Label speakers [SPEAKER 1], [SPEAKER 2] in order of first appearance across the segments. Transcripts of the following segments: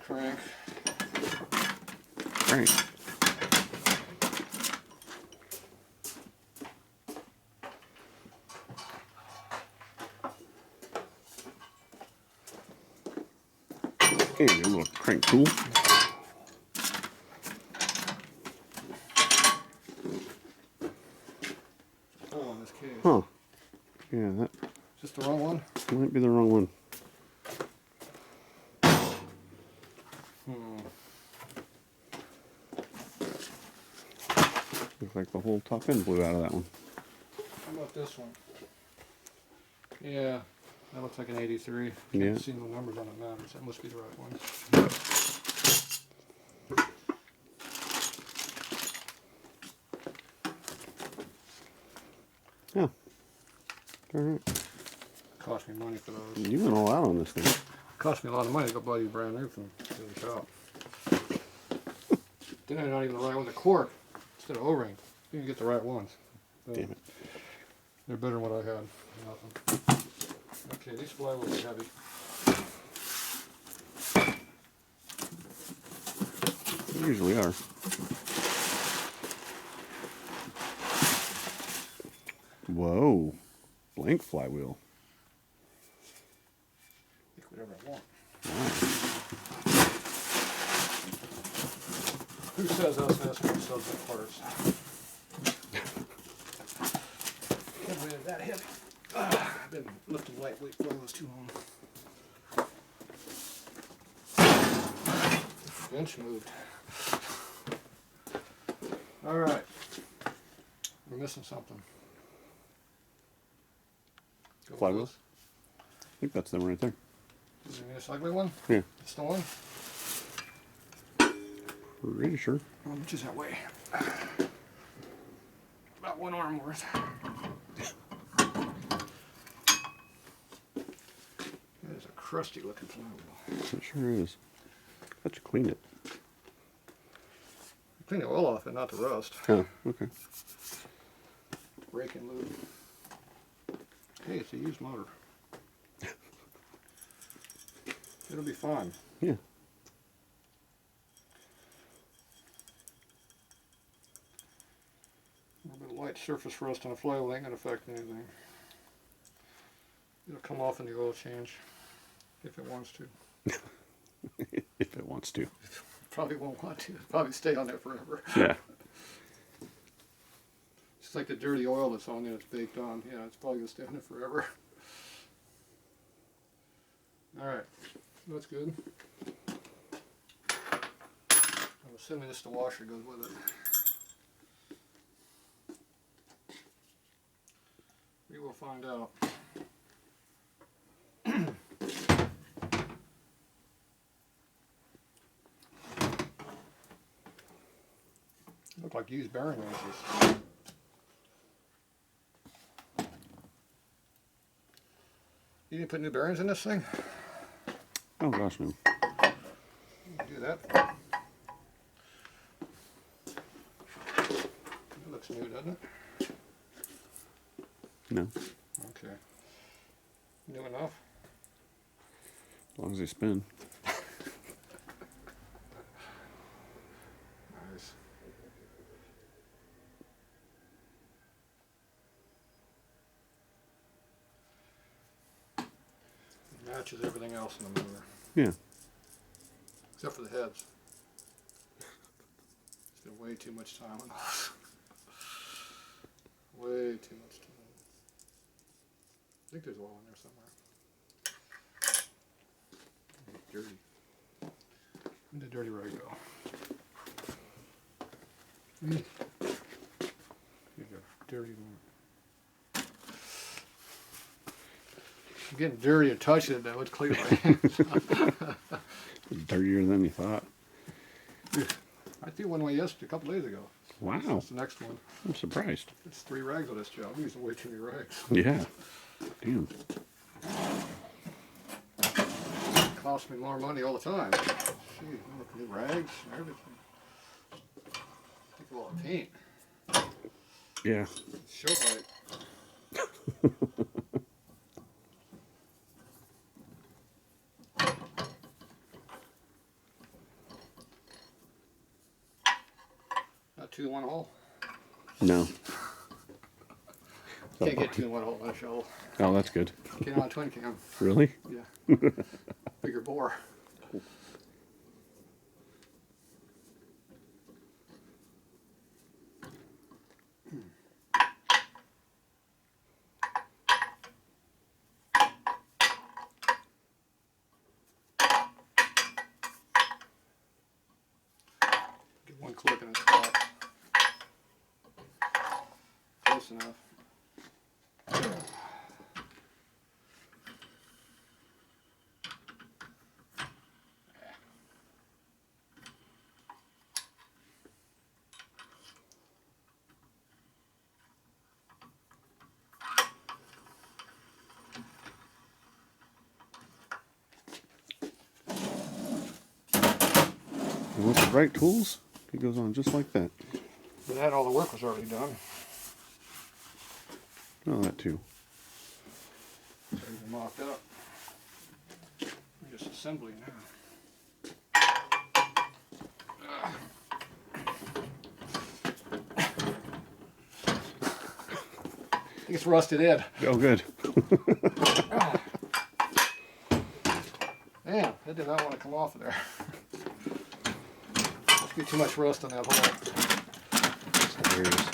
[SPEAKER 1] crank.
[SPEAKER 2] Right. Okay, a little crank tool.
[SPEAKER 1] Oh, in this case.
[SPEAKER 2] Huh. Yeah, that
[SPEAKER 1] Is this the wrong one?
[SPEAKER 2] might be the wrong one. Looks like the whole top end blew out of that one.
[SPEAKER 1] How about this one? Yeah, that looks like an 83.
[SPEAKER 2] Yeah.
[SPEAKER 1] Can't see no numbers on it now, so that must be the right one.
[SPEAKER 2] Yeah. Alright.
[SPEAKER 1] Cost me money for those.
[SPEAKER 2] You went all out on this thing.
[SPEAKER 1] Cost me a lot of money to go buy these brand new from the shop. Then they're not even the right one. The cork instead of O-ring. You can get the right ones. So
[SPEAKER 2] Damn it.
[SPEAKER 1] they're better than what I had. Nothing. Okay, these flywheels are heavy.
[SPEAKER 2] They usually are. Whoa. Blank flywheel.
[SPEAKER 1] Pick whatever I want.
[SPEAKER 2] Wow.
[SPEAKER 1] Who says us Eskimos sells their parts? Can't believe it's that heavy. I've been lifting lightweight flywheels too long. Bench moved. Alright. We're missing something. Go with
[SPEAKER 2] Flywheels?
[SPEAKER 1] those.
[SPEAKER 2] I think that's them right there.
[SPEAKER 1] Is it this ugly one?
[SPEAKER 2] Yeah.
[SPEAKER 1] It's the one?
[SPEAKER 2] Pretty sure.
[SPEAKER 1] How much is that weigh? About one arm worth. That is a crusty looking flywheel.
[SPEAKER 2] It sure is. Let's clean it.
[SPEAKER 1] Clean the oil off it, not the rust.
[SPEAKER 2] Oh, okay.
[SPEAKER 1] Rake and lube. Hey, it's a used motor. It'll be fine.
[SPEAKER 2] Yeah.
[SPEAKER 1] A little bit of light surface rust on a flywheel ain't gonna affect anything. It'll come off in the oil change if it wants to.
[SPEAKER 2] If it wants to.
[SPEAKER 1] Probably won't want to. It'll probably stay on there forever.
[SPEAKER 2] Yeah.
[SPEAKER 1] It's like the dirty oil that's on there, it's baked on. Yeah, it's probably gonna stay on there forever. Alright, that's good. I'm assuming this the washer goes with it. We will find out. Look like used bearing wrenches. You didn't put new bearings in this thing?
[SPEAKER 2] Oh gosh, no.
[SPEAKER 1] You can do that. It looks new, doesn't it?
[SPEAKER 2] No.
[SPEAKER 1] Okay. New enough?
[SPEAKER 2] As long as they spin.
[SPEAKER 1] Nice. It matches everything else in the motor.
[SPEAKER 2] Yeah.
[SPEAKER 1] Except for the heads. Spent way too much time on those. Way too much time. I think there's oil in there somewhere. Dirty. Where'd the dirty rag go? You got dirty one. I'm getting dirty and touching it now. It's clear.
[SPEAKER 2] Dirtier than you thought.
[SPEAKER 1] I threw one away yesterday, a couple days ago.
[SPEAKER 2] Wow.
[SPEAKER 1] That's the next one.
[SPEAKER 2] I'm surprised.
[SPEAKER 1] It's 3 rags on this job. I'm using way too many rags.
[SPEAKER 2] Yeah. Damn.
[SPEAKER 1] Costs me more money all the time. Gee, look at the rags and everything. Think of all the paint.
[SPEAKER 2] Yeah.
[SPEAKER 1] Shovelhead. 2 in 1 hole?
[SPEAKER 2] No.
[SPEAKER 1] Can't get 2 in 1 hole on a shovel.
[SPEAKER 2] Oh, that's good.
[SPEAKER 1] Get on a twin cam.
[SPEAKER 2] Really?
[SPEAKER 1] Yeah. Bigger bore. Get one click and it's stopped. Close enough.
[SPEAKER 2] And with the right tools, it goes on just like that.
[SPEAKER 1] But that all the work was already done.
[SPEAKER 2] Oh, that too.
[SPEAKER 1] So even mocked up. We're just assembling now. I think it's rusted in.
[SPEAKER 2] Oh, good.
[SPEAKER 1] Damn, that did not want to come off of there. Must be too much rust on that hole.
[SPEAKER 2] That's hilarious.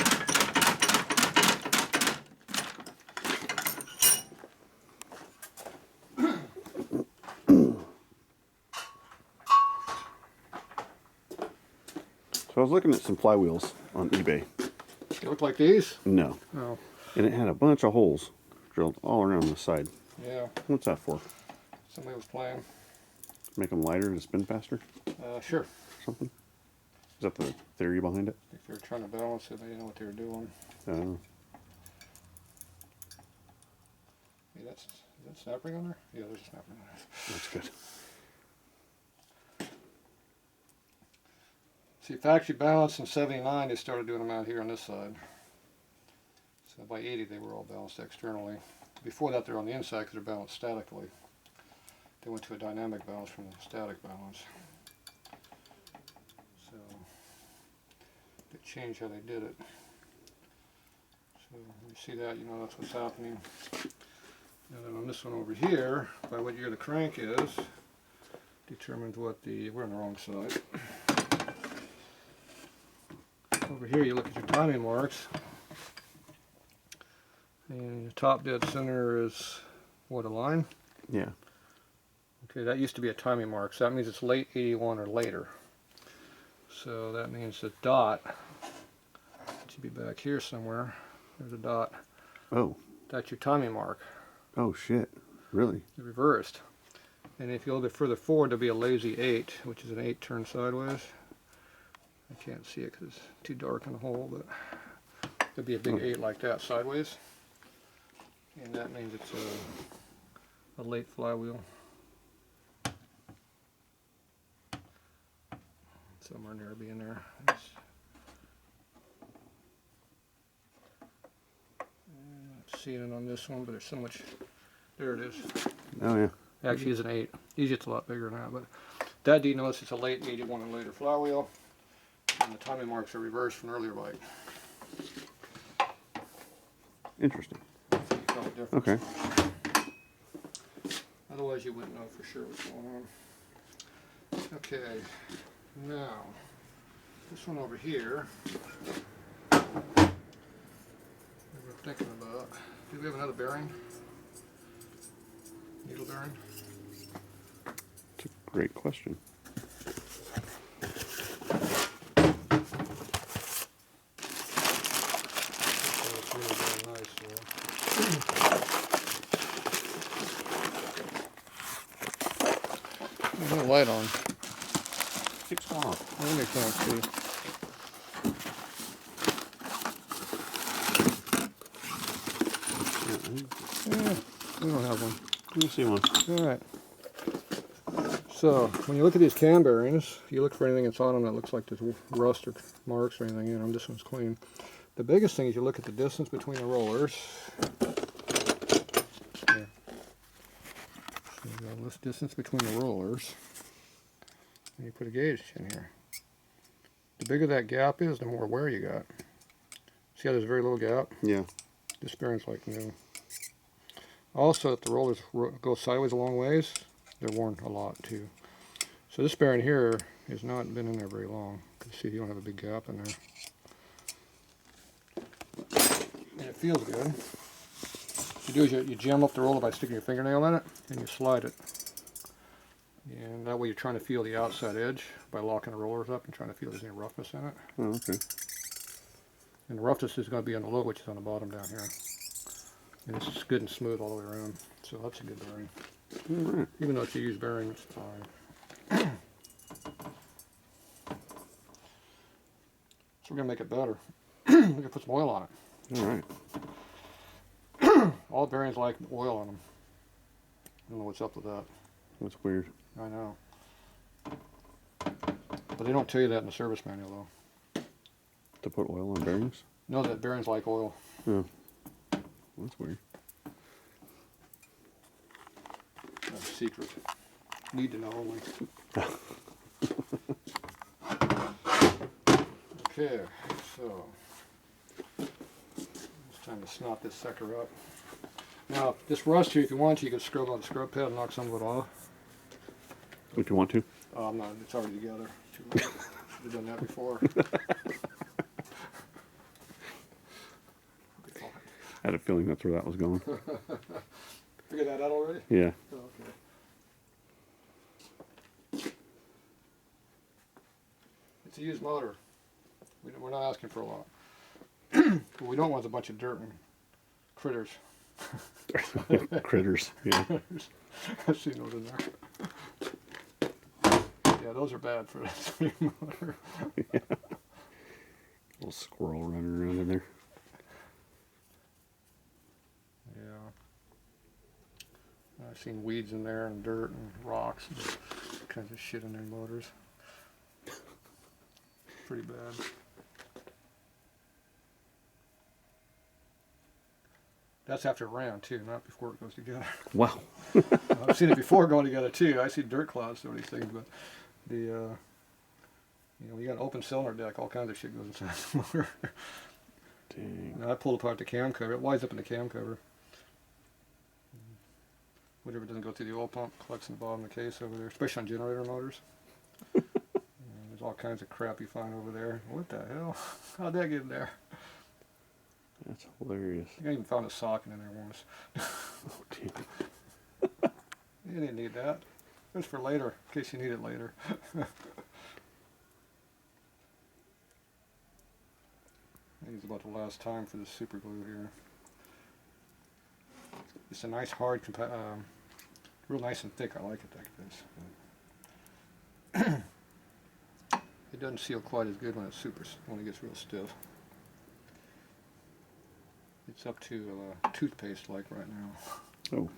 [SPEAKER 2] So I was looking at some flywheels on eBay.
[SPEAKER 1] They look like these?
[SPEAKER 2] No.
[SPEAKER 1] Oh,
[SPEAKER 2] And it had a bunch of holes drilled all around the side.
[SPEAKER 1] yeah.
[SPEAKER 2] What's that for?
[SPEAKER 1] Somebody was playing.
[SPEAKER 2] Make them lighter to spin faster?
[SPEAKER 1] Sure.
[SPEAKER 2] Or something? Is that the theory behind it?
[SPEAKER 1] If they were trying to balance it, they didn't know what they were doing.
[SPEAKER 2] Oh.
[SPEAKER 1] Hey, is that snap ring on there? Yeah, there's a snap ring on there.
[SPEAKER 2] That's good.
[SPEAKER 1] See, factory balance in 79, they started doing them out here on this side. So by 80, they were all balanced externally. Before that, they're on the inside because they're balanced statically. They went to a dynamic balance from a static balance. So they changed how they did it. So when you see that, you know that's what's happening. And then on this one over here, by what year the crank is, determines what the, we're on the wrong side. Over here you look at your timing marks. And your top dead center is, what, a line?
[SPEAKER 2] Yeah.
[SPEAKER 1] Okay, that used to be a timing mark, so that means it's late 81 or later. So that means the dot, it should be back here somewhere. There's a dot.
[SPEAKER 2] Oh.
[SPEAKER 1] That's your timing mark.
[SPEAKER 2] Oh, shit. Really?
[SPEAKER 1] It's reversed. And if you go a little bit further forward, there'll be a lazy 8, which is an 8 turned sideways. I can't see it because it's too dark in the hole, but there'll be a big 8 like that sideways. And that means it's a late flywheel. Somewhere near being there. Not seeing it on this one, but there's so much. There it is.
[SPEAKER 2] Oh, yeah.
[SPEAKER 1] Actually, it's an 8. Usually it's a lot bigger than that, but that denotes it's a late 81 and later flywheel. And the timing marks are reversed from earlier bike.
[SPEAKER 2] Interesting.
[SPEAKER 1] Difference.
[SPEAKER 2] Okay.
[SPEAKER 1] Otherwise you wouldn't know for sure what's going on. Okay, now this one over here we were thinking about, do we have another bearing? Needle bearing?
[SPEAKER 2] It's a great question.
[SPEAKER 1] It's really very nice, there's no light on.
[SPEAKER 2] Six off.
[SPEAKER 1] I can't see. Yeah, we don't have one.
[SPEAKER 2] Let me see one.
[SPEAKER 1] Alright. So, when you look at these cam bearings, you look for anything that's on them that looks like there's rust or marks or anything in them. This one's clean. The biggest thing is you look at the distance between the rollers. Here. So you got this distance between the rollers. And you put a gauge in here. The bigger that gap is, the more wear you got. See how there's very little gap?
[SPEAKER 2] Yeah.
[SPEAKER 1] This bearing's like new. Also, if the rollers go sideways a long ways, they're worn a lot too. So this bearing here has not been in there very long. You can see you don't have a big gap in there. And it feels good. What you do is you jam up the roller by sticking your fingernail in it, and you slide it. And that way you're trying to feel the outside edge by locking the rollers up and trying to feel if there's any roughness in it.
[SPEAKER 2] Oh, okay.
[SPEAKER 1] And the roughness is going to be on the low, which is on the bottom down here. And it's just good and smooth all the way around. So that's a good bearing.
[SPEAKER 2] All right.
[SPEAKER 1] Even though it's a used bearing, it's fine. So we're going to make it better. We're going to put some oil on it.
[SPEAKER 2] All right.
[SPEAKER 1] All bearings like oil on them. I don't know what's up with that.
[SPEAKER 2] That's weird.
[SPEAKER 1] I know. But they don't tell you that in the service manual, though.
[SPEAKER 2] To put oil on bearings?
[SPEAKER 1] No, that bearings like oil.
[SPEAKER 2] Yeah. That's weird.
[SPEAKER 1] That's a secret. Need to know only. Okay, so it's time to snot this sucker up. Now, this rust here, if you want to, you can scrub on the scrub pad and knock some of it off.
[SPEAKER 2] If you want to.
[SPEAKER 1] I'm not, it's already together. Too late. Should have done that before.
[SPEAKER 2] I had a feeling that's where that was going.
[SPEAKER 1] Figured that out already?
[SPEAKER 2] Yeah.
[SPEAKER 1] Okay. It's a used motor. We're not asking for a lot. What we don't want is a bunch of dirt and critters.
[SPEAKER 2] Critters. Yeah.
[SPEAKER 1] I've seen those in there. Yeah, those are bad for this motor.
[SPEAKER 2] Yeah. Little squirrel running around in there.
[SPEAKER 1] Yeah. I've seen weeds in there and dirt and rocks and all kinds of shit in their motors. Pretty bad. That's after it ran too, not before it goes together.
[SPEAKER 2] Wow.
[SPEAKER 1] I've seen it before going together too. I see dirt clouds through these things, but the you know, you got an open cylinder deck, all kinds of shit goes inside the motor.
[SPEAKER 2] Dang.
[SPEAKER 1] Now I pulled apart the cam cover. It winds up in the cam cover. Whatever doesn't go through the oil pump collects in the bottom of the case over there, especially on generator motors. There's all kinds of crap you find over there. What the hell? How'd that get in there?
[SPEAKER 2] That's hilarious.
[SPEAKER 1] I even found a socket in there once.
[SPEAKER 2] Oh, damn.
[SPEAKER 1] You didn't need that. It's for later, in case you need it later. I think it's about the last time for the super glue here. It's a nice hard, real nice and thick. I like it like this. It doesn't seal quite as good when it's when it gets real stiff. It's up to toothpaste like right now.
[SPEAKER 2] Oh.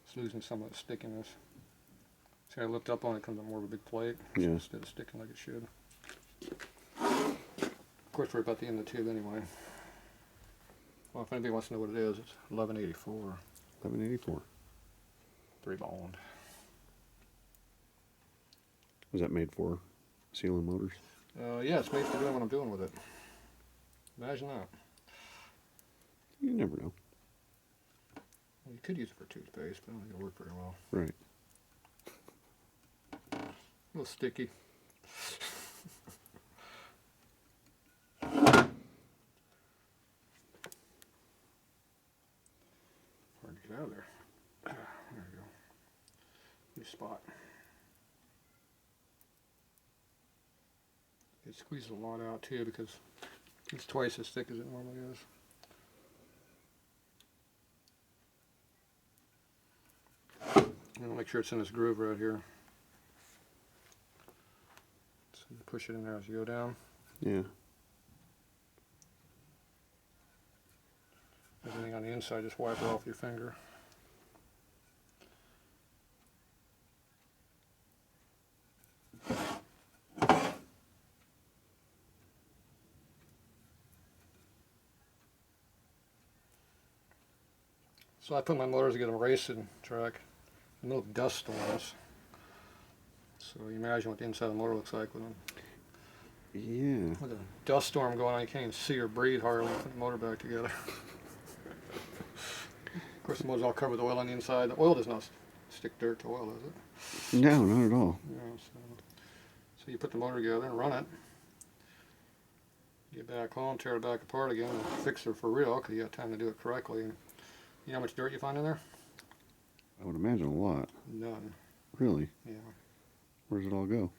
[SPEAKER 1] It's losing some of its stickiness. See, I lift up on it, comes up more of a big plate.
[SPEAKER 2] Yeah.
[SPEAKER 1] Instead of sticking like it should. Of course, we're about the end of the tube anyway. Well, if anybody wants to know what it is, it's 1184.
[SPEAKER 2] 1184.
[SPEAKER 1] 3-bond.
[SPEAKER 2] Was that made for sealing motors?
[SPEAKER 1] Yeah, it's made for doing what I'm doing with it. Imagine that.
[SPEAKER 2] You never know.
[SPEAKER 1] Well, you could use it for toothpaste, but I don't think it'll work very well.
[SPEAKER 2] Right.
[SPEAKER 1] A little sticky. Hard to get out of there. There we go. New spot. It squeezes a lot out too because it's twice as thick as it normally is. And I'll make sure it's in this groove right here. So you push it in there as you go down.
[SPEAKER 2] Yeah.
[SPEAKER 1] Everything on the inside, just wipe it off with your finger. So I put my motors to get a racing track, no dust storms. So you imagine what the inside of the motor looks like with them
[SPEAKER 2] Yeah.
[SPEAKER 1] With a dust storm going on, you can't even see or breathe hardly. Put the motor back together. Of course, the motor's all covered with oil on the inside. The oil does not stick dirt to oil, does it?
[SPEAKER 2] No, not at all.
[SPEAKER 1] Yeah, so you put the motor together and run it. Get back home, tear it back apart again, and fix it for real, because you got time to do it correctly. And you know how much dirt you find in there?
[SPEAKER 2] I would imagine a lot.
[SPEAKER 1] None.
[SPEAKER 2] Really?
[SPEAKER 1] Yeah.
[SPEAKER 2] Where does it all go?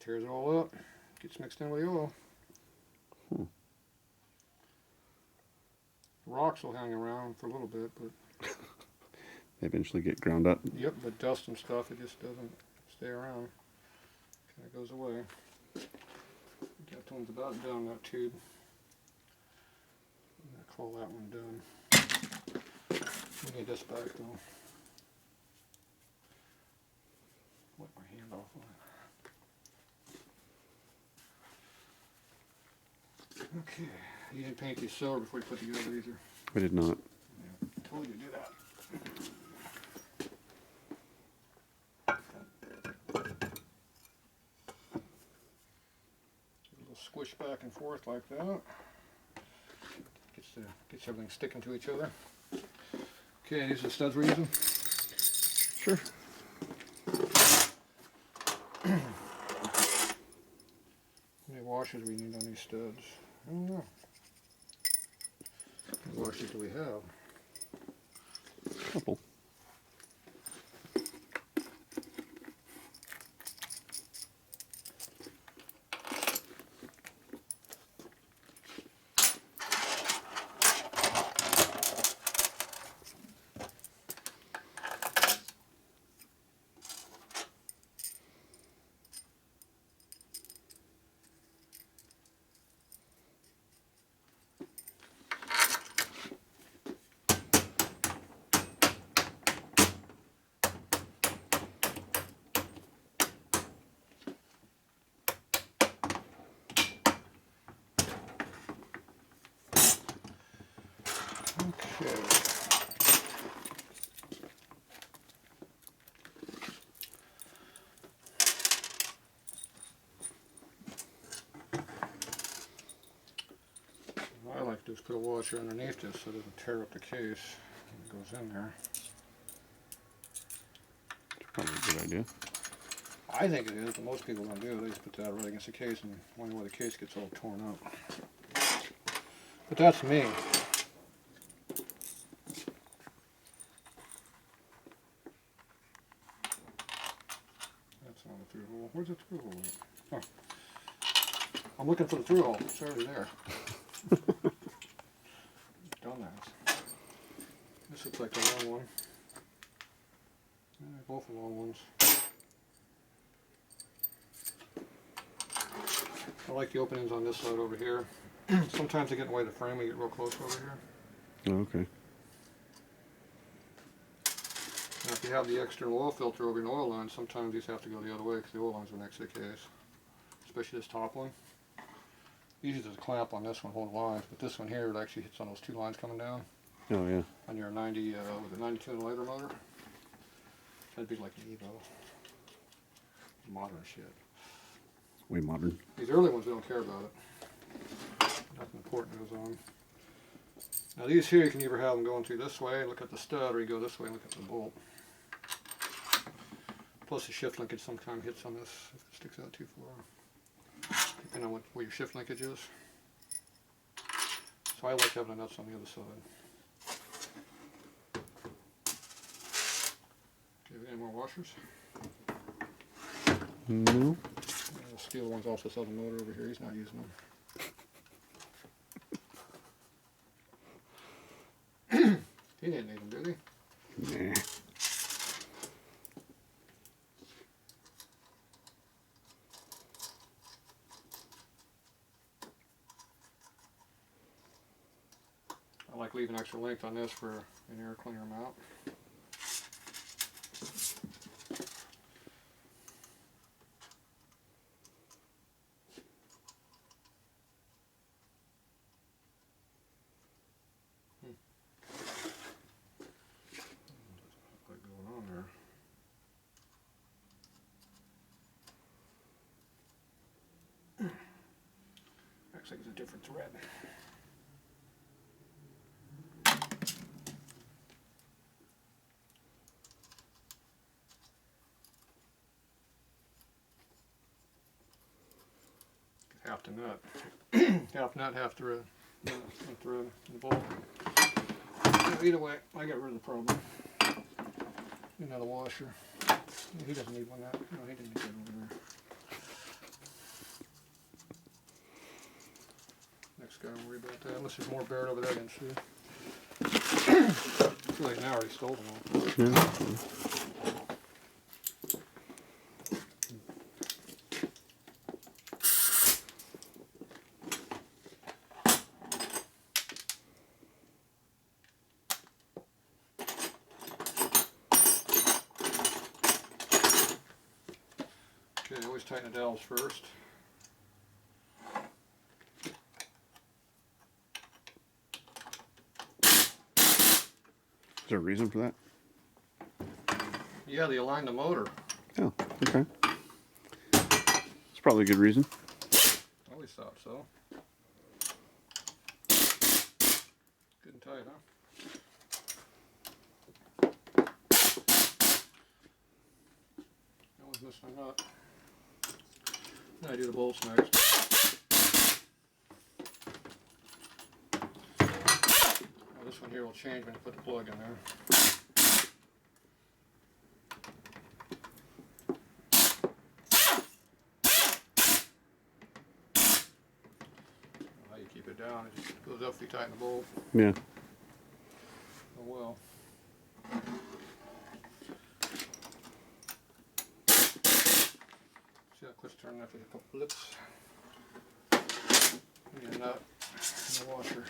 [SPEAKER 1] Tears it all up. Gets mixed in with the oil. Rocks will hang around for a little bit, but
[SPEAKER 2] They eventually get ground up.
[SPEAKER 1] yep, but dust and stuff, it just doesn't stay around. Kind of goes away. That one's about done, that tube. I'm gonna call that one done. We need this back though. Wipe my hand off on it. Okay, you didn't paint these silver before you put together either.
[SPEAKER 2] I did not.
[SPEAKER 1] Yeah, I told you to do that. A little squish back and forth like that. Gets everything sticking to each other. Okay, these are the studs we're using.
[SPEAKER 2] Sure.
[SPEAKER 1] How many washers do we need on these studs? I don't know. How many washers do we have?
[SPEAKER 2] Couple.
[SPEAKER 1] Okay. What I like to do is put a washer underneath this so it doesn't tear up the case. It goes in there.
[SPEAKER 2] Probably a good idea.
[SPEAKER 1] I think it is, but most people don't do it. They just put that right against the case and wonder why the case gets all torn up. But that's me. That's not a through hole. Where's the through hole at? Oh. I'm looking for the through hole. It's already there. Dumbass. This looks like the long one. Yeah, both the long ones. I like the openings on this side over here. Sometimes they get in the way of the frame, we get real close over here.
[SPEAKER 2] Oh, okay.
[SPEAKER 1] Now if you have the external oil filter over your oil line, sometimes these have to go the other way because the oil lines are next to the case. Especially this top one. Usually there's a clamp on this one holding lines, but this one here, it actually hits on those two lines coming down.
[SPEAKER 2] Oh, yeah.
[SPEAKER 1] On your 90, with a 92 and later motor. That'd be like an Evo. Modern shit.
[SPEAKER 2] Way modern.
[SPEAKER 1] These early ones, we don't care about it. Nothing important goes on. Now these here, you can either have them going through this way, look at the stud, or you go this way and look at the bolt. Plus the shift linkage sometimes hits on this if it sticks out too far. Depending on where your shift linkage is. So I like having the nuts on the other side. Okay, any more washers?
[SPEAKER 2] No.
[SPEAKER 1] The steel one's off this other motor over here, he's not using them. He didn't need them, did he?
[SPEAKER 2] Nah.
[SPEAKER 1] I like leaving extra length on this for an air cleaner mount. Looks like it's a different thread. Half the nut. Half nut, half thread. No, not thread, the bolt. Either way, I got rid of the problem. Another washer. He doesn't need one that. No, he didn't need that over there. Next guy, I'll worry about that. Unless there's more buried over there, I didn't see. Too late now, I already stole them all.
[SPEAKER 2] Yeah.
[SPEAKER 1] Okay, always tighten the dowels first.
[SPEAKER 2] Is there a reason for that?
[SPEAKER 1] Yeah, they align the motor.
[SPEAKER 2] Oh, okay. It's probably a good reason.
[SPEAKER 1] I always thought so. Good and tight, huh? Always missing a nut. Now I do the bolts next. Well, this one here will change when you put the plug in there. How you keep it down, it just goes up if you tighten the bolt.
[SPEAKER 2] Yeah.
[SPEAKER 1] Oh well. See how quick turning that with a couple blips. And a nut and a washer.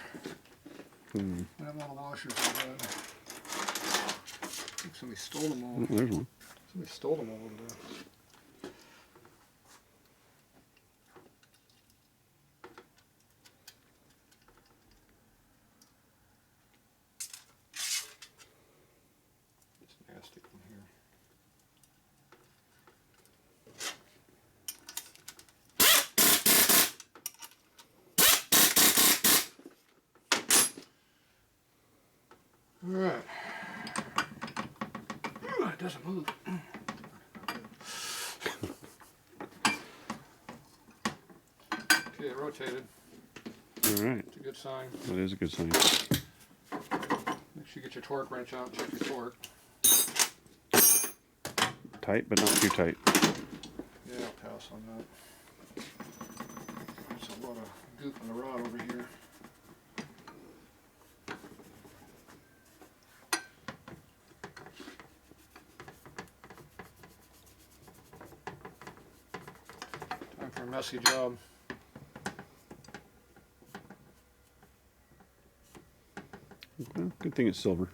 [SPEAKER 1] I have all the washers in bed. I think somebody stole them all.
[SPEAKER 2] Oh, there's one.
[SPEAKER 1] Somebody stole them all over there. It's nasty from here. All right. It doesn't move. Okay, it rotated.
[SPEAKER 2] All right.
[SPEAKER 1] It's a good sign.
[SPEAKER 2] That is a good sign.
[SPEAKER 1] Make sure you get your torque wrench out and check your torque.
[SPEAKER 2] Tight, but not too tight.
[SPEAKER 1] Yeah, I'll pass on that. There's a lot of goop in the rod over here. Time for a messy job.
[SPEAKER 2] Well, good thing it's silver.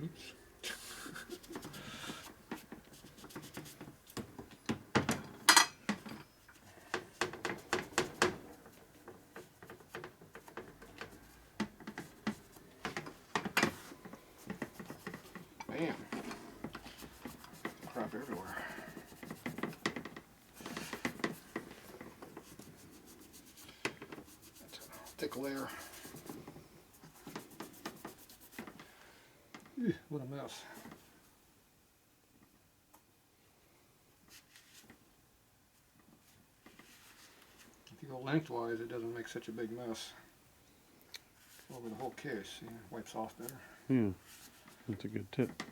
[SPEAKER 1] Oops. Man, crap everywhere. That's a thick layer. Ew, what a mess. If you go lengthwise, it doesn't make such a big mess. Over the whole case, see, it wipes off better.
[SPEAKER 2] Yeah. That's a good tip.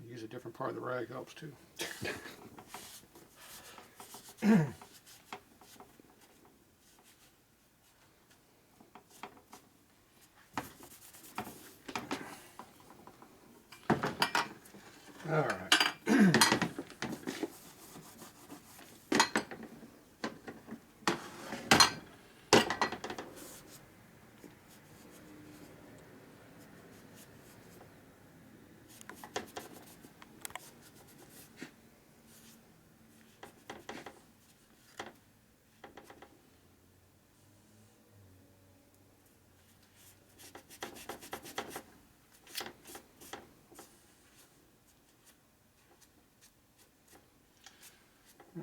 [SPEAKER 1] Use a different part of the rag helps too. All right.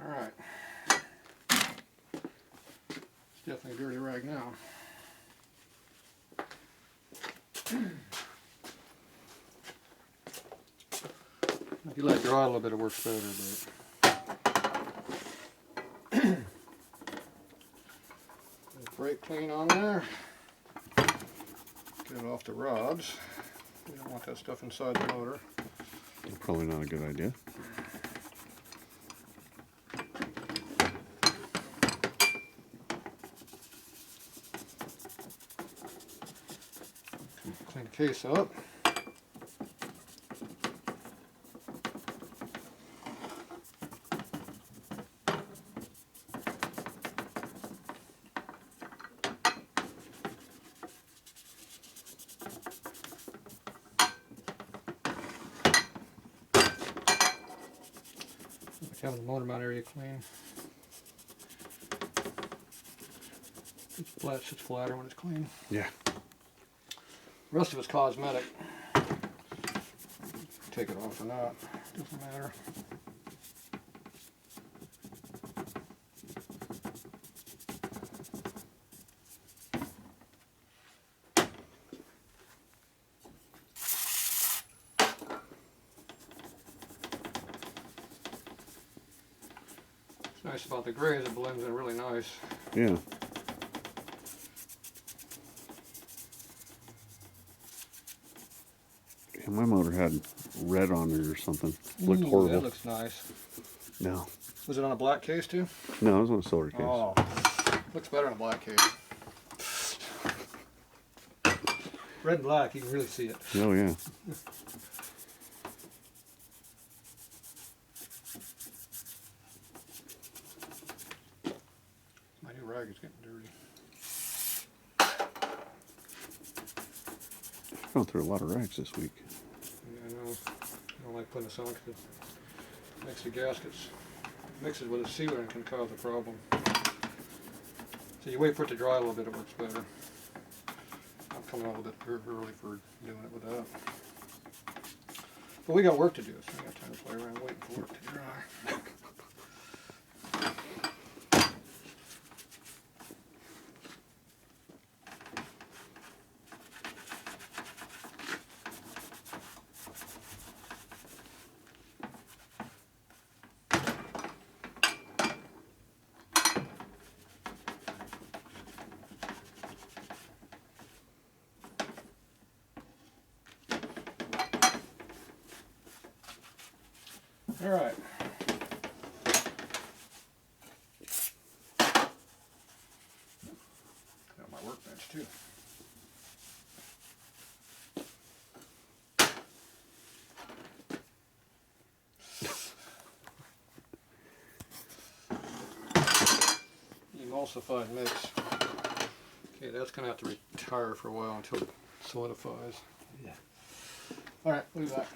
[SPEAKER 1] Alright. It's definitely a dirty rag now. If you let it dry a little bit, it works better, but brake clean on there. Get it off the rods. You don't want that stuff inside the motor.
[SPEAKER 2] Probably not a good idea.
[SPEAKER 1] Clean the case up. Having the motor mount area clean. It's flatter when it's clean.
[SPEAKER 2] Yeah.
[SPEAKER 1] The rest of it's cosmetic. Take it off or not, doesn't matter. Nice about the gray is it blends in really nice.
[SPEAKER 2] Yeah. Yeah, my motor had red on it or something. Looked
[SPEAKER 1] Ooh,
[SPEAKER 2] horrible.
[SPEAKER 1] that looks nice.
[SPEAKER 2] No.
[SPEAKER 1] Was it on a black case too?
[SPEAKER 2] No, it was on a silver case.
[SPEAKER 1] Oh, looks better on a black case. Red and black, you can really see it.
[SPEAKER 2] Oh, yeah.
[SPEAKER 1] My new rag is getting dirty.
[SPEAKER 2] I've gone through a lot of rags this week.
[SPEAKER 1] Yeah, I know. I don't like putting this on because it makes the gaskets, mixes with a sealer and can cause a problem. So you wait for it to dry a little bit, it works better. I'm coming out a little bit early for doing it with that. But we got work to do, so I got time to play around waiting for it to dry. All right. Got my workbench too. Emulsified mix. Okay, that's gonna have to retire for a while until it solidifies.
[SPEAKER 2] Yeah.
[SPEAKER 1] All right, we'll be back.